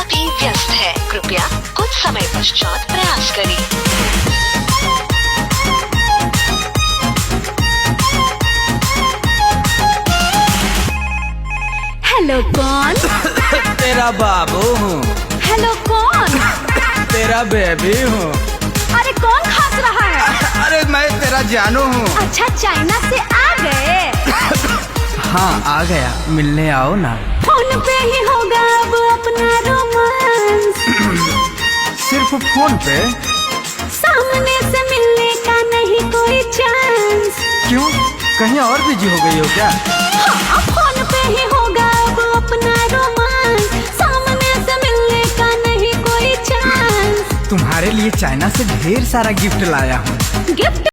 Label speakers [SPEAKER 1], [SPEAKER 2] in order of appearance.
[SPEAKER 1] अभी व्यस्त है, कृपया कुछ समय पश्चात प्रयास करें।
[SPEAKER 2] हेलो कौन?
[SPEAKER 3] तेरा बाबू हूँ।
[SPEAKER 2] हेलो कौन?
[SPEAKER 3] तेरा बेबी हूँ।
[SPEAKER 2] अरे कौन खास रहा है?
[SPEAKER 3] अरे मैं तेरा जानू हूँ।
[SPEAKER 2] अच्छा चाइना से आ गए?
[SPEAKER 3] हाँ आ गया, मिलने आओ ना।
[SPEAKER 2] फोन पे ही होगा अब अपना रोमांस।
[SPEAKER 3] सिर्फ फोन पे?
[SPEAKER 2] सामने से मिलने का नहीं कोई चांस।
[SPEAKER 3] क्यों, कहीं और बिजी हो गई हो क्या?
[SPEAKER 2] हाँ फोन पे ही होगा अब अपना रोमांस। सामने से मिलने का नहीं कोई चांस।
[SPEAKER 3] तुम्हारे लिए चाइना से ढेर सारा गिफ्ट लाया हूँ।
[SPEAKER 2] गिफ्ट